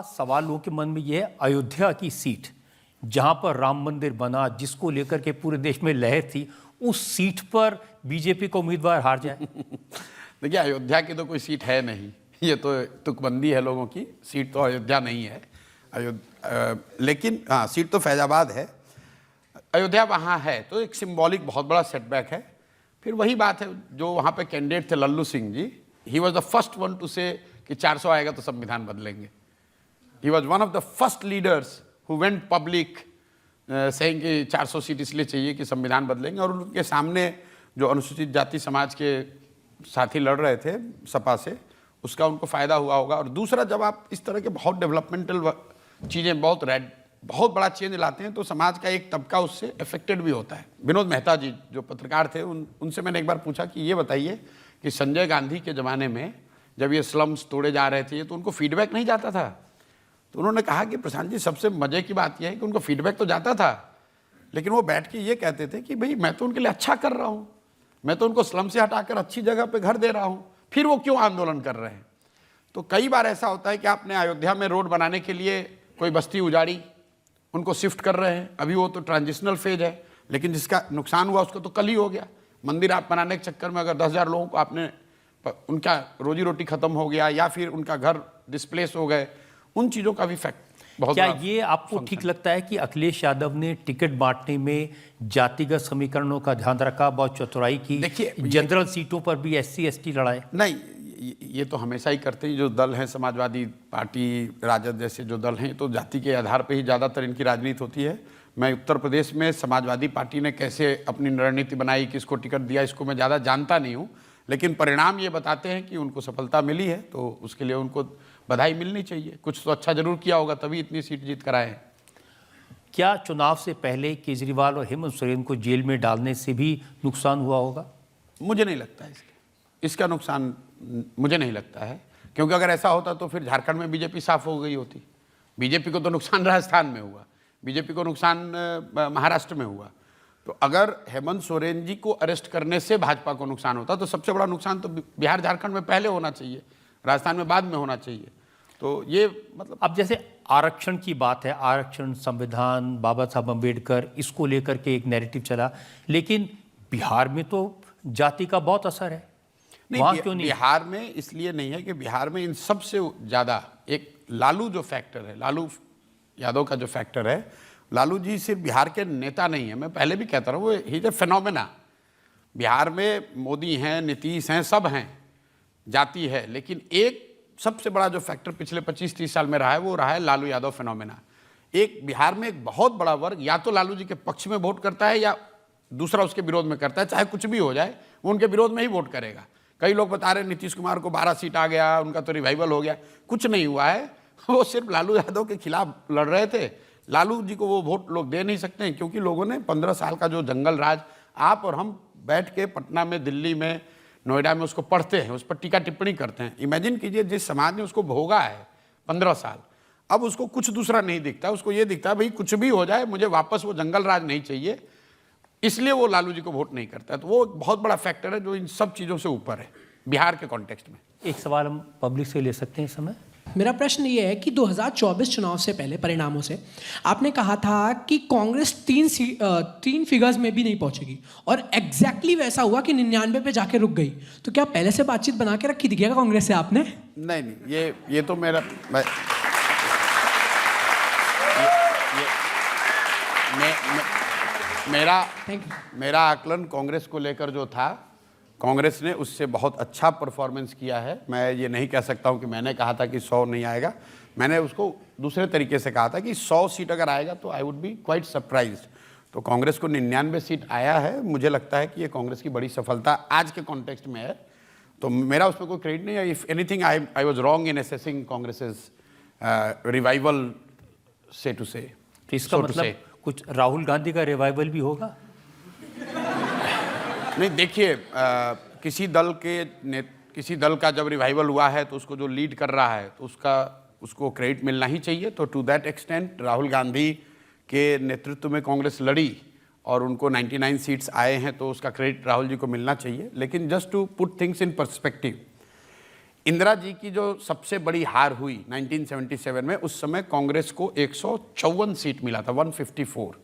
सवाल लोगों के मन में यह है, अयोध्या की सीट जहां पर राम मंदिर बना, जिसको लेकर के पूरे देश में लहर थी, उस सीट पर बीजेपी का उम्मीदवार हार जाए। देखिए, अयोध्या की तो कोई सीट है नहीं, ये तो तुकबंदी है लोगों की। सीट तो अयोध्या नहीं है, लेकिन हाँ, सीट तो फैजाबाद है। अयोध्या वहाँ है तो एक सिंबॉलिक बहुत बड़ा सेटबैक है। फिर वही बात है, जो वहाँ पे कैंडिडेट थे Lallu Singh ji, he was the first one to say कि 400 आएगा तो संविधान बदलेंगे। He was one of the first leaders who went public saying कि 400 सीट इसलिए चाहिए कि संविधान बदलेंगे। और उनके सामने जो अनुसूचित जाति समाज के साथी लड़ रहे थे सपा से, उसका उनको फायदा हुआ होगा। और दूसरा, जब आप इस तरह के बहुत डेवलपमेंटल चीज़ें बहुत बड़ा चेंज लाते हैं तो समाज का एक तबका उससे अफेक्टेड भी होता है। विनोद मेहता जी जो पत्रकार थे, उनसे मैंने एक बार पूछा कि ये बताइए कि संजय गांधी के ज़माने में जब ये स्लम्स तोड़े जा रहे थे तो उनको फीडबैक नहीं जाता था। तो उन्होंने कहा कि प्रशांत जी, सबसे मज़े की बात यह है कि उनको फीडबैक तो जाता था, लेकिन वो बैठ के ये कहते थे कि भाई मैं तो उनके लिए अच्छा कर रहा हूँ, मैं तो उनको स्लम से हटाकर अच्छी जगह पे घर दे रहा हूँ, फिर वो क्यों आंदोलन कर रहे हैं। तो कई बार ऐसा होता है कि आपने अयोध्या में रोड बनाने के लिए कोई बस्ती उजाड़ी, उनको शिफ्ट कर रहे हैं, अभी वो तो ट्रांजिशनल फेज है, लेकिन जिसका नुकसान हुआ उसको तो कल ही हो गया। मंदिर आप बनाने के चक्कर में अगर 10,000 लोगों को आपने, उनका रोजी रोटी खत्म हो गया या फिर उनका घर डिस्प्लेस हो गए, उन चीज़ों का भी फैक्ट बहुत। क्या ये आपको ठीक लगता है कि अखिलेश यादव ने टिकट बांटने में जातिगत समीकरणों का ध्यान रखा, बहुत चतुराई की? देखिए, जनरल सीटों पर भी SC ST लड़ाए? नहीं, ये तो हमेशा ही करते हैं जो दल हैं, समाजवादी पार्टी, राजद जैसे जो दल हैं, तो जाति के आधार पर ही ज़्यादातर इनकी राजनीति होती है। मैं उत्तर प्रदेश में समाजवादी पार्टी ने कैसे अपनी रणनीति बनाई, किसको टिकट दिया, इसको मैं ज़्यादा जानता नहीं हूँ, लेकिन परिणाम ये बताते हैं कि उनको सफलता मिली है, तो उसके लिए उनको बधाई मिलनी चाहिए। कुछ तो अच्छा जरूर किया होगा तभी इतनी सीट जीत कर आए हैं। क्या चुनाव से पहले केजरीवाल और हेमंत सोरेन को जेल में डालने से भी नुकसान हुआ होगा? मुझे नहीं लगता है इसका नुकसान, मुझे नहीं लगता है, क्योंकि अगर ऐसा होता तो फिर झारखंड में बीजेपी साफ हो गई होती। बीजेपी को तो नुकसान राजस्थान में हुआ, बीजेपी को नुकसान महाराष्ट्र में हुआ। तो अगर हेमंत सोरेन जी को अरेस्ट करने से भाजपा को नुकसान होता तो सबसे बड़ा नुकसान तो बिहार झारखंड में पहले होना चाहिए, राजस्थान में बाद में होना चाहिए। तो ये मतलब, अब जैसे आरक्षण की बात है, आरक्षण, संविधान, बाबा साहब अम्बेडकर, इसको लेकर के एक नैरेटिव चला, लेकिन बिहार में तो जाति का बहुत असर है। नहीं, क्यों नहीं? बिहार में इसलिए नहीं है कि बिहार में इन सबसे ज़्यादा एक लालू जो फैक्टर है, लालू यादव का जो फैक्टर है, लालू जी सिर्फ बिहार के नेता नहीं है, मैं पहले भी कहता रहा हूँ, वो he is a phenomena. Bihar में मोदी हैं, नीतीश हैं, सब हैं, जाति है, लेकिन एक सबसे बड़ा जो फैक्टर पिछले 25-30 साल में रहा है वो रहा है लालू यादव फिनोमेना। एक बिहार में एक बहुत बड़ा वर्ग या तो लालू जी के पक्ष में वोट करता है या दूसरा उसके विरोध में करता है, चाहे कुछ भी हो जाए वो उनके विरोध में ही वोट करेगा। कई लोग बता रहे हैं नीतीश कुमार को 12 सीट आ गया, उनका तो रिवाइवल हो गया, कुछ नहीं हुआ है, वो सिर्फ लालू यादव के खिलाफ लड़ रहे थे। लालू जी को वो वोट लोग दे नहीं सकते हैं, क्योंकि लोगों ने 15 साल का जो जंगल राज, आप और हम बैठ के पटना में, दिल्ली में, नोएडा में उसको पढ़ते हैं, उस पर टीका टिप्पणी करते हैं। इमेजिन कीजिए जिस समाज ने उसको भोगा है 15 साल, अब उसको कुछ दूसरा नहीं दिखता, उसको ये दिखता है भाई कुछ भी हो जाए मुझे वापस वो जंगल राज नहीं चाहिए, इसलिए वो लालू जी को वोट नहीं करता है। तो वो एक बहुत बड़ा फैक्टर है जो इन सब चीज़ों से ऊपर है बिहार के कॉन्टेक्स्ट में। एक सवाल हम पब्लिक से ले सकते हैं इस समय? मेरा प्रश्न ये है कि 2024 चुनाव से पहले परिणामों से आपने कहा था कि कांग्रेस 3 फिगर्स में भी नहीं पहुंचेगी, और एग्जैक्टली वैसा हुआ कि 99 पे जाके रुक गई। तो क्या पहले से बातचीत बना के रखी थी क्या कांग्रेस से आपने? नहीं, ये तो मेरा आकलन कांग्रेस को लेकर जो था, कांग्रेस ने उससे बहुत अच्छा परफॉर्मेंस किया है। मैं ये नहीं कह सकता हूँ कि मैंने कहा था कि 100 नहीं आएगा, मैंने उसको दूसरे तरीके से कहा था कि 100 सीट अगर आएगा तो I would be quite surprised. तो कांग्रेस को 99 सीट आया है, मुझे लगता है कि ये कांग्रेस की बड़ी सफलता आज के कॉन्टेक्स्ट में है, तो मेरा उसमें कोई क्रेडिट नहीं है। If anything I was wrong in assessing Congress's revival so to say. तो इसका मतलब कुछ राहुल गांधी का रिवाइवल भी होगा? नहीं, देखिए, किसी दल का जब रिवाइवल हुआ है तो उसको जो लीड कर रहा है तो उसको क्रेडिट मिलना ही चाहिए। तो to that extent Rahul Gandhi के नेतृत्व में कांग्रेस लड़ी और उनको 99 सीट्स आए हैं, तो उसका क्रेडिट राहुल जी को मिलना चाहिए। लेकिन just to put things in perspective, Indira ji की जो सबसे बड़ी हार हुई 1977 में, उस समय कांग्रेस को 154 सीट मिला था, 154।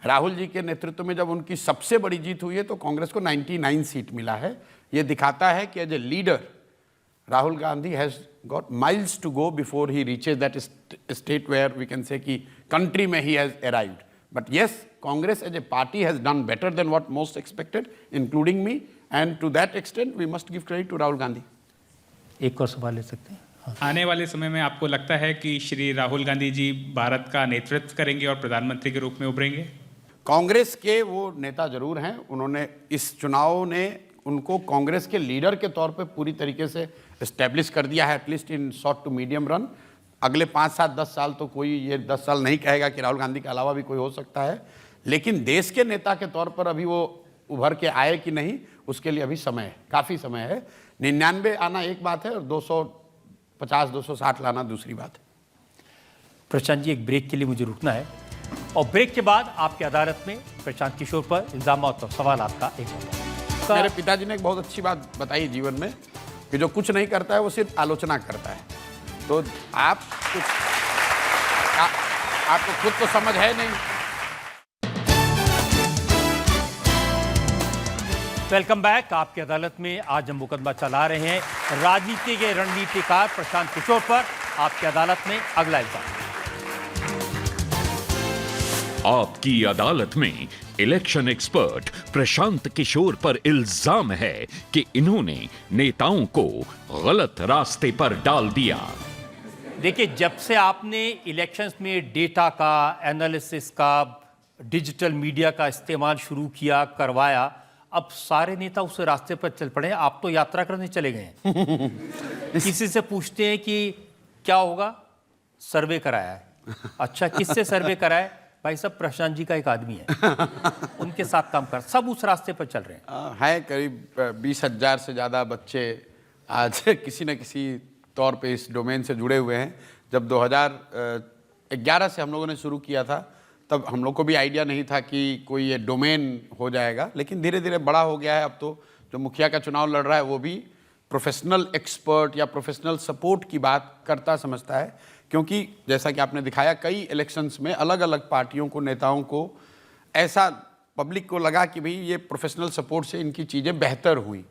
राहुल जी के नेतृत्व में जब उनकी सबसे बड़ी जीत हुई है तो कांग्रेस को 99 सीट मिला है। ये दिखाता है कि as a leader Rahul Gandhi has got miles to go before he reaches that state where we can say कि कंट्री में he has arrived. But yes, Congress as a party has done better than what most expected, including me, and to that extent we must give credit to Rahul Gandhi. एक और सवाल ले सकते हैं? हाँ। आने वाले समय में आपको लगता है कि श्री राहुल गांधी जी भारत का नेतृत्व करेंगे और प्रधानमंत्री के रूप में उभरेंगे? कांग्रेस के वो नेता जरूर हैं, उन्होंने इस चुनाव ने उनको कांग्रेस के लीडर के तौर पे पूरी तरीके से एस्टेब्लिश कर दिया है, at least in short to medium run. अगले 5, 7, 10 साल तो कोई ये 10 साल नहीं कहेगा कि राहुल गांधी के अलावा भी कोई हो सकता है, लेकिन देश के नेता के तौर पर अभी वो उभर के आए कि नहीं, उसके लिए अभी समय है, काफ़ी समय है। 99 आना एक बात है और 250, 260 लाना दूसरी बात है। प्रशांत जी, एक ब्रेक के लिए मुझे रुकना है और ब्रेक के बाद आपकी अदालत में प्रशांत किशोर पर इल्जाम और सवाल आपका एक होगा। मेरे पिताजी ने एक बहुत अच्छी बात बताई जीवन में कि जो कुछ नहीं करता है वो सिर्फ आलोचना करता है। तो आप कुछ आपको खुद तो समझ है नहीं। Welcome back. आपकी अदालत में आज हम मुकदमा चला रहे हैं राजनीति के रणनीतिकार प्रशांत किशोर पर। आपकी अदालत में अगला इल्जाम। आपकी अदालत में इलेक्शन एक्सपर्ट प्रशांत किशोर पर इल्जाम है कि इन्होंने नेताओं को गलत रास्ते पर डाल दिया। देखिए, जब से आपने इलेक्शंस में डेटा का, एनालिसिस का, डिजिटल मीडिया का इस्तेमाल शुरू किया, करवाया, अब सारे नेता उस रास्ते पर चल पड़े हैं। आप तो यात्रा करने चले गए हैं। किसी से पूछते हैं कि क्या होगा, सर्वे कराया है। अच्छा, किससे सर्वे कराया? भाई साहब, प्रशांत जी का एक आदमी है, उनके साथ काम कर, सब उस रास्ते पर चल रहे हैं। हैं करीब 20,000 से ज़्यादा बच्चे आज किसी न किसी तौर पे इस डोमेन से जुड़े हुए हैं। जब 2011 से हम लोगों ने शुरू किया था, तब हम लोग को भी आइडिया नहीं था कि कोई ये डोमेन हो जाएगा, लेकिन धीरे धीरे बड़ा हो गया है। अब तो जो मुखिया का चुनाव लड़ रहा है वो भी प्रोफेशनल एक्सपर्ट या प्रोफेशनल सपोर्ट की बात करता समझता है, क्योंकि जैसा कि आपने दिखाया कई इलेक्शंस में अलग अलग पार्टियों को, नेताओं को ऐसा पब्लिक को लगा कि भाई ये प्रोफेशनल सपोर्ट से इनकी चीज़ें बेहतर हुई,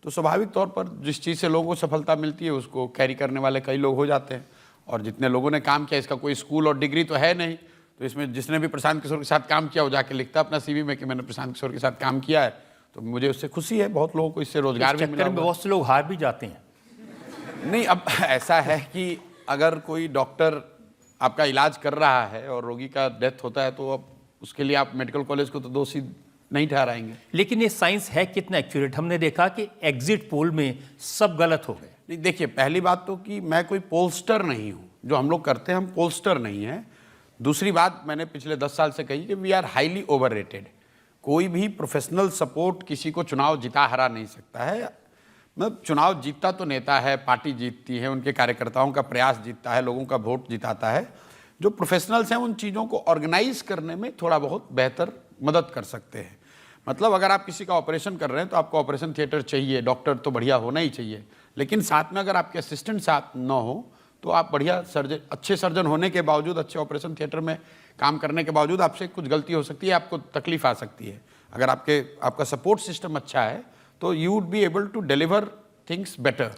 तो स्वाभाविक तौर पर जिस चीज़ से लोगों को सफलता मिलती है उसको कैरी करने वाले कई लोग हो जाते हैं। और जितने लोगों ने काम किया, इसका कोई स्कूल और डिग्री तो है नहीं, तो इसमें जिसने भी प्रशांत किशोर के साथ काम किया वो जाके लिखता अपना CV में कि मैंने प्रशांत किशोर के साथ काम किया है, तो मुझे उससे खुशी है। बहुत लोगों को इससे रोजगार भी मिला। बहुत से लोग हार भी जाते हैं। नहीं, अब ऐसा है कि अगर कोई डॉक्टर आपका इलाज कर रहा है और रोगी का डेथ होता है, तो अब उसके लिए आप मेडिकल कॉलेज को तो दोषी नहीं ठहराएंगे। लेकिन ये साइंस है कितना एक्यूरेट? हमने देखा कि एग्जिट पोल में सब गलत हो गए। नहीं, देखिए, पहली बात तो कि मैं कोई पोलस्टर नहीं हूँ, जो हम लोग करते हैं हम पोलस्टर नहीं है। दूसरी बात मैंने पिछले 10 साल से कही कि वी आर हाईली ओवररेटेड। कोई भी प्रोफेशनल सपोर्ट किसी को चुनाव जिता हरा नहीं सकता है। मतलब चुनाव जीतता तो नेता है, पार्टी जीतती है, उनके कार्यकर्ताओं का प्रयास जीतता है, लोगों का वोट जिताता है। जो प्रोफेशनल्स हैं उन चीज़ों को ऑर्गेनाइज करने में थोड़ा बहुत बेहतर मदद कर सकते हैं। मतलब अगर आप किसी का ऑपरेशन कर रहे हैं तो आपको ऑपरेशन थिएटर चाहिए, डॉक्टर तो बढ़िया होना ही चाहिए, लेकिन साथ में अगर आपके असिस्टेंट साथ न हो तो आप बढ़िया सर्जन, अच्छे सर्जन होने के बावजूद, अच्छे ऑपरेशन थिएटर में काम करने के बावजूद आपसे कुछ गलती हो सकती है, आपको तकलीफ आ सकती है। अगर आपका सपोर्ट सिस्टम अच्छा है तो you would be able to deliver things better.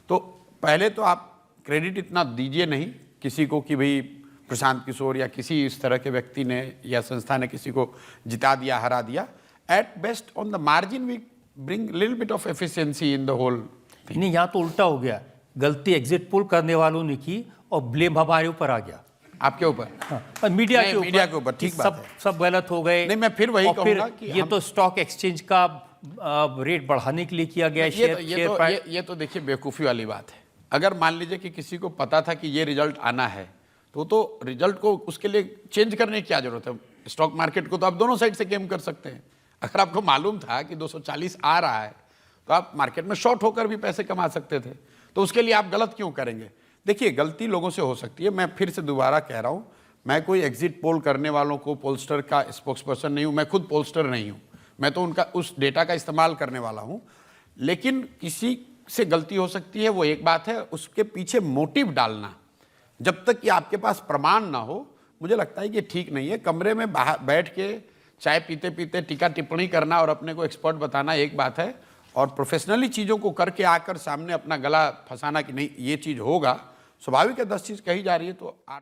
तो पहले तो आप क्रेडिट इतना दीजिए नहीं किसी को कि भाई प्रशांत किशोर या किसी इस तरह के व्यक्ति ने या संस्था ने किसी को जिता दिया, हरा दिया। At best on the margin we bring little bit of efficiency in the whole thing. नहीं, यहाँ तो उल्टा हो गया। गलती एग्जिट पोल करने वालों ने की और ब्लेम हमारे ऊपर आ गया, आपके ऊपर। हाँ, मीडिया के ऊपर ठीक बात है। सब गलत हो गए। नहीं, मैं फिर वही कहूंगा कि ये तो स्टॉक एक्सचेंज का रेट बढ़ाने के लिए किया गया। ये तो देखिए बेवकूफ़ी वाली बात है। अगर मान लीजिए कि किसी को पता था कि ये रिजल्ट आना है, तो रिजल्ट को उसके लिए चेंज करने की क्या जरूरत है? स्टॉक मार्केट को तो आप दोनों साइड से गेम कर सकते हैं। अगर आपको मालूम था कि 240 आ रहा है तो आप मार्केट में शॉर्ट होकर भी पैसे कमा सकते थे, तो उसके लिए आप गलत क्यों करेंगे? देखिए, गलती लोगों से हो सकती है। मैं फिर से दोबारा कह रहा हूं, मैं कोई एग्जिट पोल करने वालों को पोलस्टर का स्पोक्स पर्सन नहीं हूं, मैं खुद पोलस्टर नहीं हूं, मैं तो उनका उस डेटा का इस्तेमाल करने वाला हूं। लेकिन किसी से गलती हो सकती है वो एक बात है, उसके पीछे मोटिव डालना जब तक कि आपके पास प्रमाण ना हो, मुझे लगता है कि ठीक नहीं है। कमरे में बैठ के चाय पीते पीते टीका टिप्पणी करना और अपने को एक्सपर्ट बताना एक बात है, और प्रोफेशनली चीज़ों को करके आकर सामने अपना गला फंसाना कि नहीं ये चीज़ होगा, स्वाभाविक है 10 चीज़ कही जा रही है तो 8